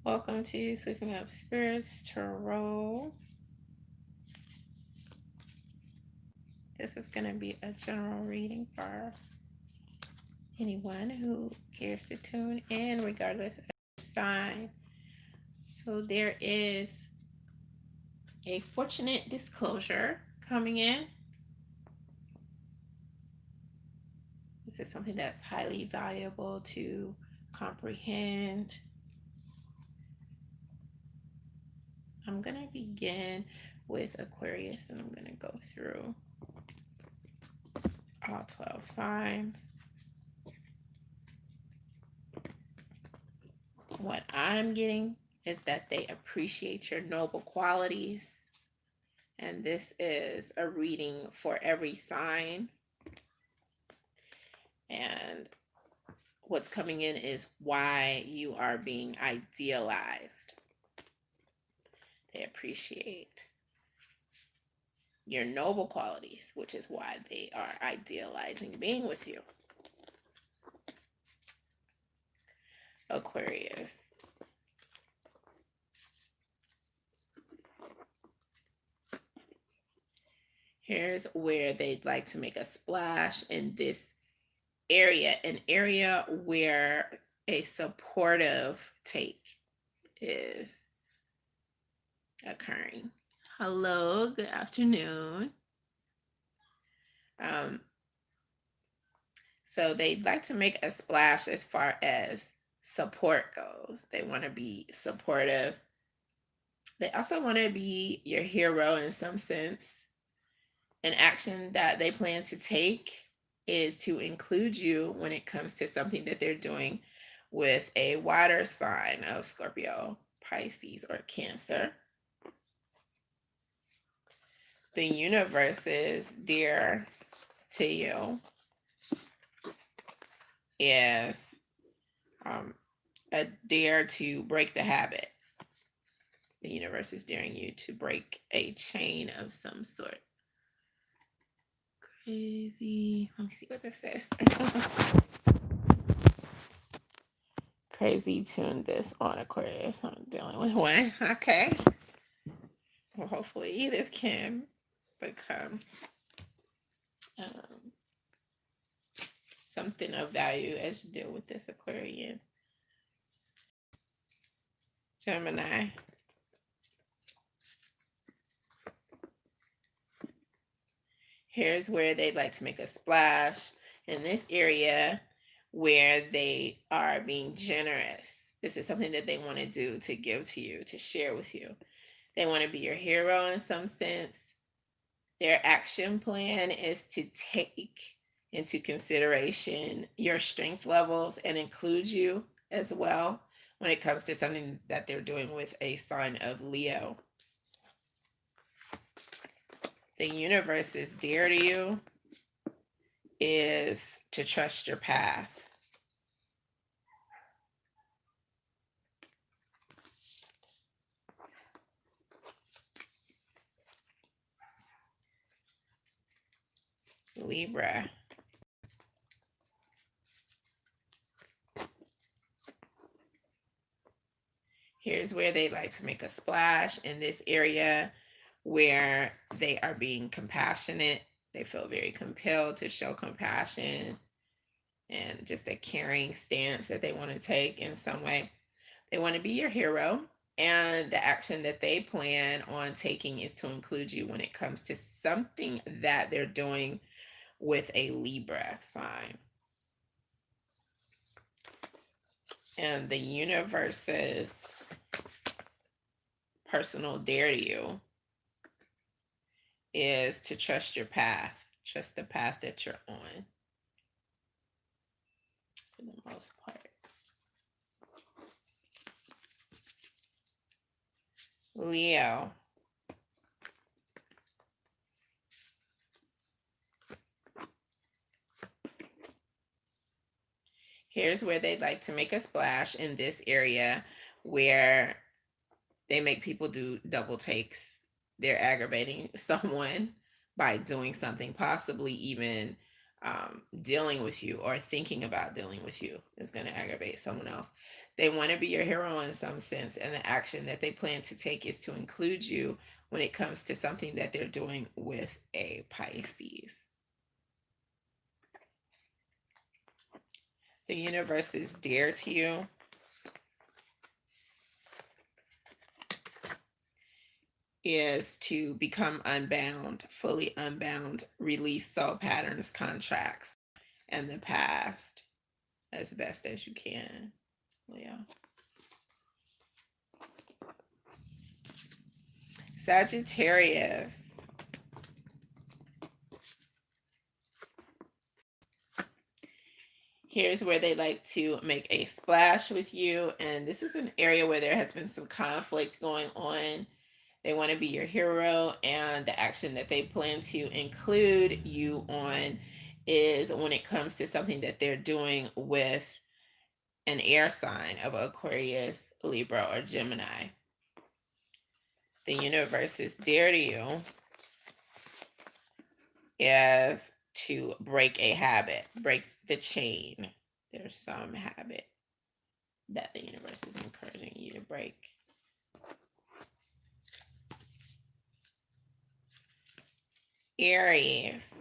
Welcome to Sweeping Up Spirits Tarot. This is going to be a general reading for anyone who cares to tune in, regardless of your sign. So there is a fortunate disclosure coming in. This is something that's highly valuable to comprehend. I'm going to begin with Aquarius, and I'm going to go through all 12 signs. What I'm getting is that they appreciate your noble qualities. And this is a reading for every sign. And what's coming in is why you are being idealized. They appreciate your noble qualities, which is why they are idealizing being with you. Aquarius. Here's where they'd like to make a splash in this area, an area where a supportive take is occurring. Hello, good afternoon. So they'd like to make a splash as far as support goes. They want to be supportive. They also want to be your hero in some sense. An action that they plan to take is to include you when it comes to something that they're doing with a water sign of Scorpio, Pisces, or Cancer. The universe is dear to you. Is a dare to break the habit. The universe is daring you to break a chain of some sort. Crazy. Let me see what this says. Crazy tune this on Aquarius. I'm dealing with one. Okay. Well, hopefully this can become something of value as you deal with this Aquarian. Gemini. Here's where they'd like to make a splash in this area where they are being generous. This is something that they want to do, to give to you, to share with you. They want to be your hero in some sense. Their action plan is to take into consideration your strength levels and include you as well when it comes to something that they're doing with a sign of Leo. The universe is dear to you, is to trust your path. Libra. Here's where they like to make a splash in this area where they are being compassionate. They feel very compelled to show compassion and just a caring stance that they want to take in some way. They want to be your hero, and the action that they plan on taking is to include you when it comes to something that they're doing with a Libra sign. And the universe's personal dare to you is to trust your path. Trust the path that you're on for the most part. Leo. Here's where they'd like to make a splash in this area where they make people do double takes. They're aggravating someone by doing something, possibly even dealing with you or thinking about dealing with you is going to aggravate someone else. They want to be your hero in some sense, and the action that they plan to take is to include you when it comes to something that they're doing with a Pisces. The universe is dear to you. Is to become unbound, fully unbound, release soul patterns, contracts, and the past as best as you can. Yeah. Sagittarius. Here's where they like to make a splash with you. And this is an area where there has been some conflict going on. They want to be your hero, and the action that they plan to include you on is when it comes to something that they're doing with an air sign of Aquarius, Libra, or Gemini. The universe is dear to you is to break a habit, break the chain. There's some habit that the universe is encouraging you to break. Aries.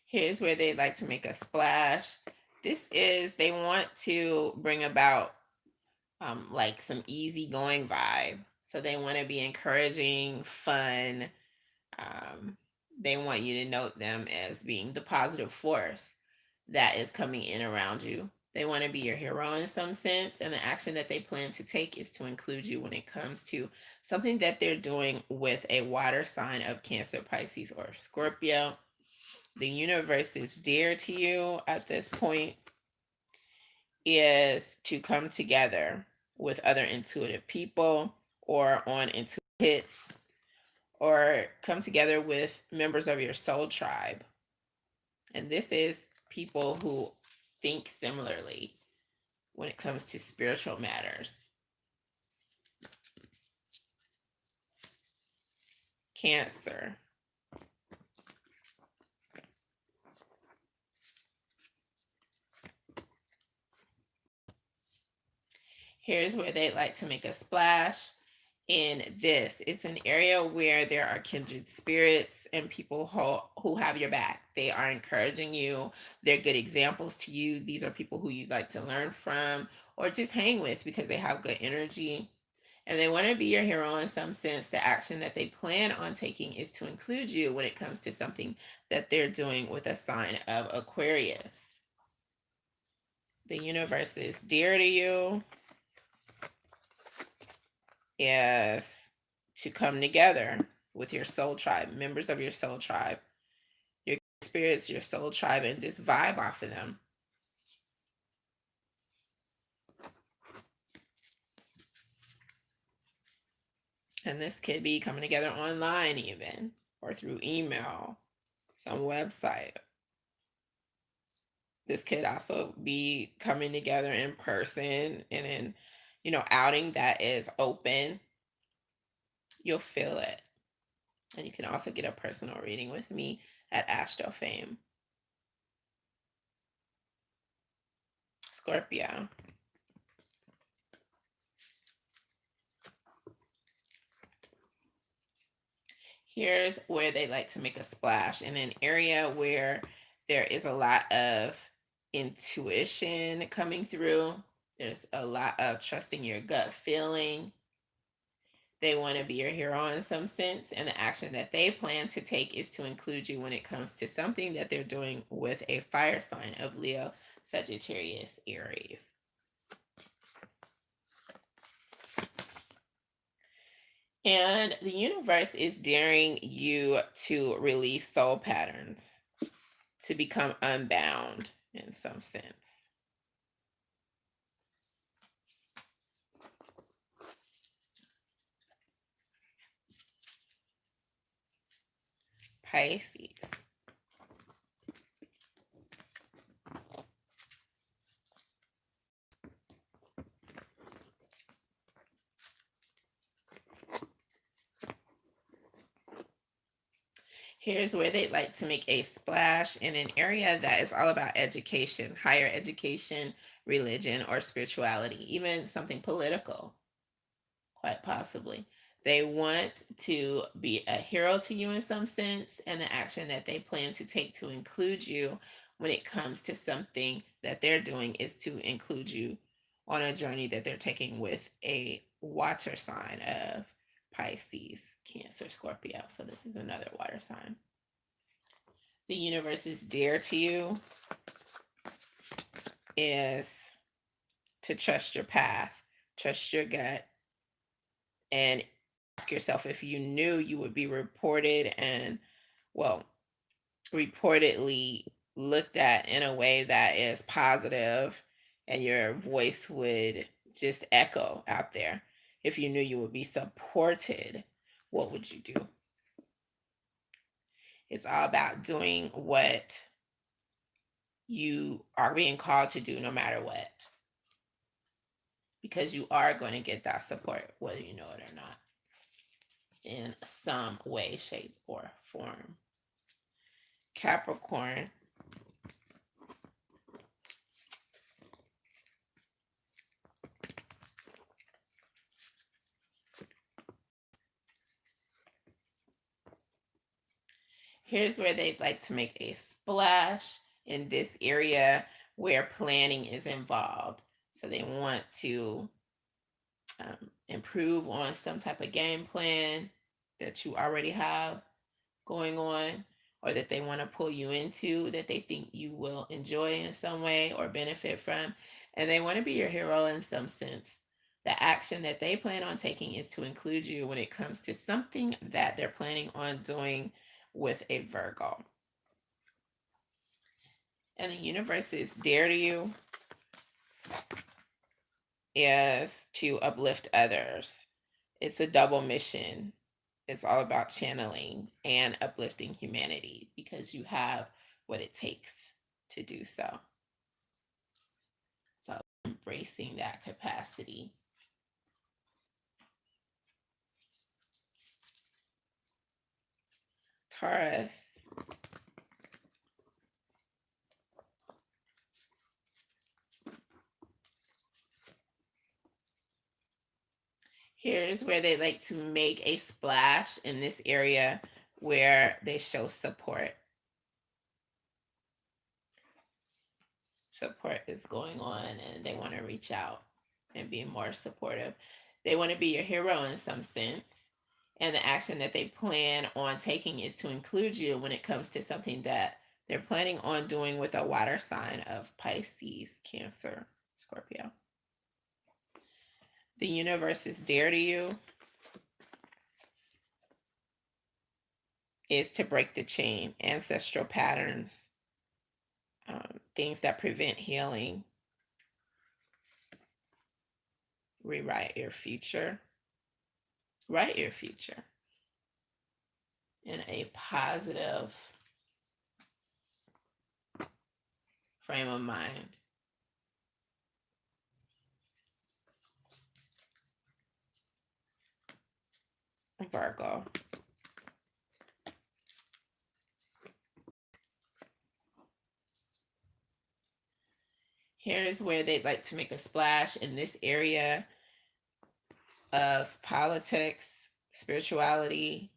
Here's where they like to make a splash. This is, they want to bring about like some easygoing vibe. So they want to be encouraging, fun. They want you to note them as being the positive force that is coming in around you. They want to be your hero in some sense, and the action that they plan to take is to include you when it comes to something that they're doing with a water sign of Cancer, Pisces, or Scorpio. The universe is dear to you at this point is to come together with other intuitive people or on intuitive hits, or come together with members of your soul tribe. And this is people who think similarly when it comes to spiritual matters. Cancer. Here's where they like to make a splash. In this, it's an area where there are kindred spirits and people who have your back. They are encouraging you. They're good examples to you. These are people who you'd like to learn from or just hang with because they have good energy. And they want to be your hero in some sense. The action that they plan on taking is to include you when it comes to something that they're doing with a sign of Aquarius. The universe is dear to you. Is to come together with your soul tribe, members of your soul tribe, your spirits, your soul tribe, and just vibe off of them. And this could be coming together online, even, or through email, some website. This could also be coming together in person and in, outing that is open. You'll feel it. And you can also get a personal reading with me at Astro Fame. Scorpio. Here's where they like to make a splash in an area where there is a lot of intuition coming through. There's a lot of trusting your gut feeling. They want to be your hero in some sense, and the action that they plan to take is to include you when it comes to something that they're doing with a fire sign of Leo, Sagittarius, Aries. And the universe is daring you to release soul patterns, to become unbound in some sense. Pisces. Here's where they'd like to make a splash in an area that is all about education, higher education, religion, or spirituality, even something political, quite possibly. They want to be a hero to you in some sense, and the action that they plan to take to include you when it comes to something that they're doing is to include you on a journey that they're taking with a water sign of Pisces, Cancer, Scorpio. So this is another water sign. The universe's dare to you is to trust your path, trust your gut, and ask yourself if you knew you would be reported and, well, reportedly looked at in a way that is positive and your voice would just echo out there. If you knew you would be supported, what would you do? It's all about doing what you are being called to do no matter what, because you are going to get that support whether you know it or not, in some way, shape, or form. Capricorn. Here's where they'd like to make a splash in this area where planning is involved. So they want to improve on some type of game plan that you already have going on, or that they want to pull you into, that they think you will enjoy in some way or benefit from. And they want to be your hero in some sense. The action that they plan on taking is to include you when it comes to something that they're planning on doing with a Virgo. And the universe's dare to you is to uplift others. It's a double mission. It's all about channeling and uplifting humanity because you have what it takes to do so. So embracing that capacity. Taurus. Here's where they like to make a splash in this area where they show support. Support is going on and they want to reach out and be more supportive. They want to be your hero in some sense. And the action that they plan on taking is to include you when it comes to something that they're planning on doing with a water sign of Pisces, Cancer, Scorpio. The universe's dare to you is to break the chain, ancestral patterns, things that prevent healing, rewrite your future, write your future in a positive frame of mind. Virgo. Here's where they'd like to make a splash in this area of politics, spirituality,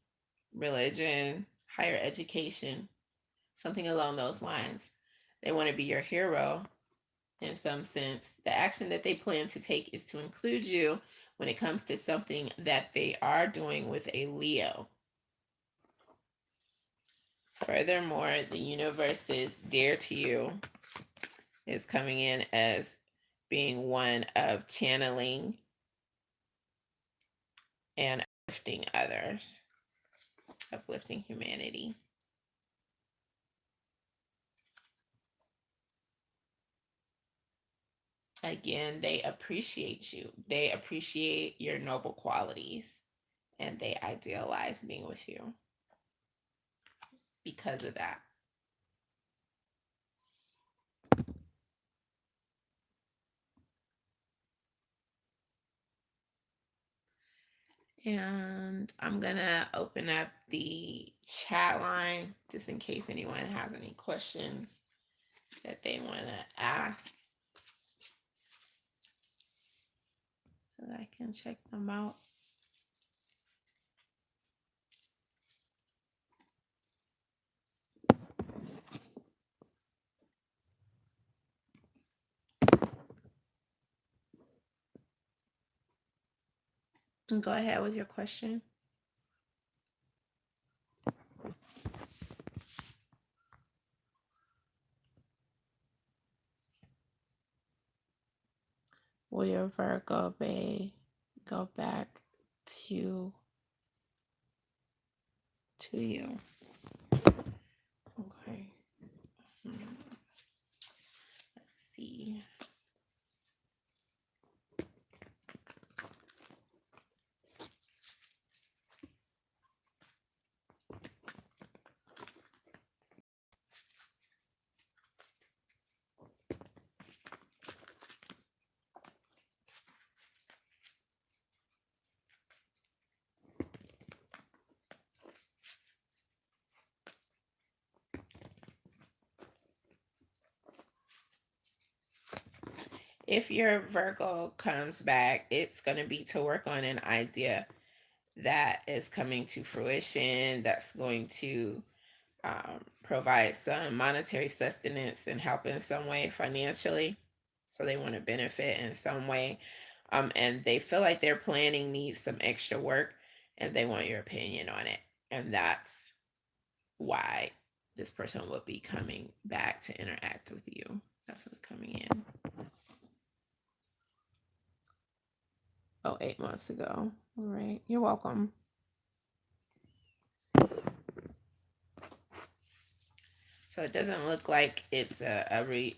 religion, higher education, something along those lines. They want to be your hero in some sense. The action that they plan to take is to include you when it comes to something that they are doing with a Leo. Furthermore, the universe's dare to you is coming in as being one of channeling and uplifting others, uplifting humanity. Again, they appreciate you. They appreciate your noble qualities and they idealize being with you because of that. And I'm gonna open up the chat line just in case anyone has any questions that they want to ask, so that I can check them out. And go ahead with your question. Will your Virgo Bay go back to you? Okay. Let's see. If your Virgo comes back, it's going to be to work on an idea that is coming to fruition, that's going to provide some monetary sustenance and help in some way financially. So they want to benefit in some way. And they feel like their planning needs some extra work and they want your opinion on it. And that's why this person will be coming back to interact with you. That's what's coming in. Oh, 8 months ago. All right. You're welcome. So it doesn't look like it's a really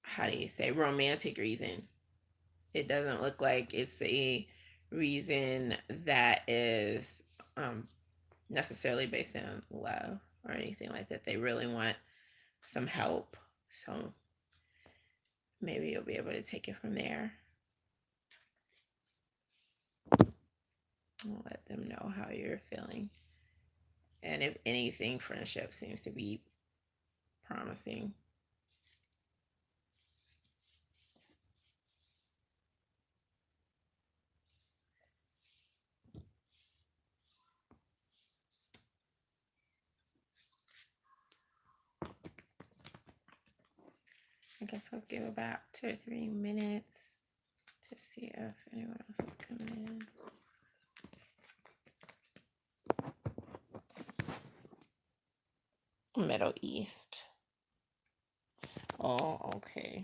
how do you say, romantic reason. It doesn't look like it's a reason that is necessarily based on love or anything like that. They really want some help. So maybe you'll be able to take it from there. I'll let them know how you're feeling. And if anything, friendship seems to be promising. I guess I'll give about 2 or 3 minutes to see if anyone else is coming in. Middle East. Oh, okay.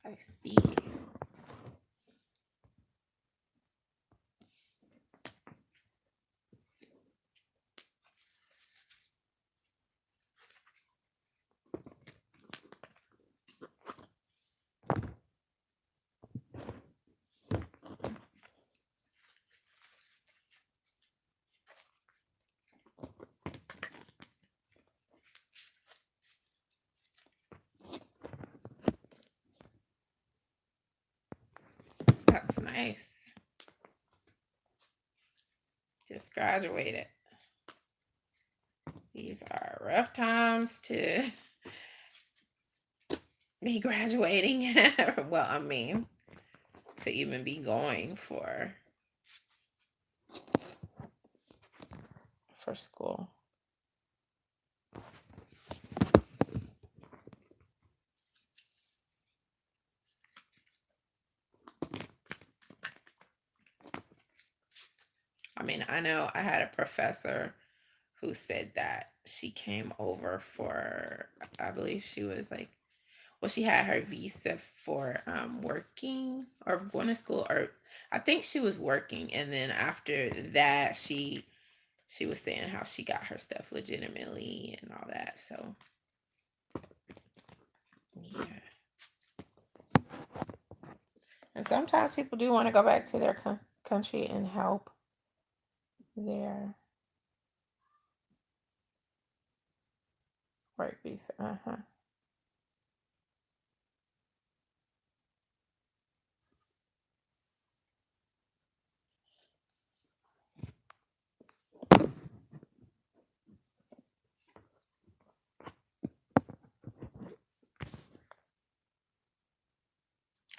I see. That's nice. Just graduated. These are rough times to be graduating. Well, I mean, to even be going for school. I mean, I know I had a professor who said that she came over for, I believe she was like, well, she had her visa for working or going to school, or I think she was working, and then after that she was saying how she got her stuff legitimately and all that. So yeah. And sometimes people do want to go back to their country and help their work visa.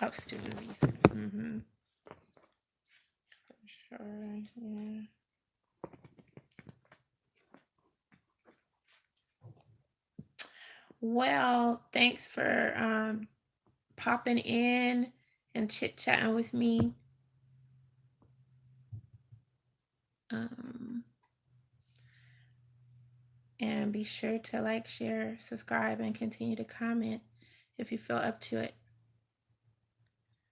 Oh, student visa. Sure. Yeah. Well, thanks for popping in and chit chatting with me. Um, and be sure to like, share, subscribe, and continue to comment if you feel up to it.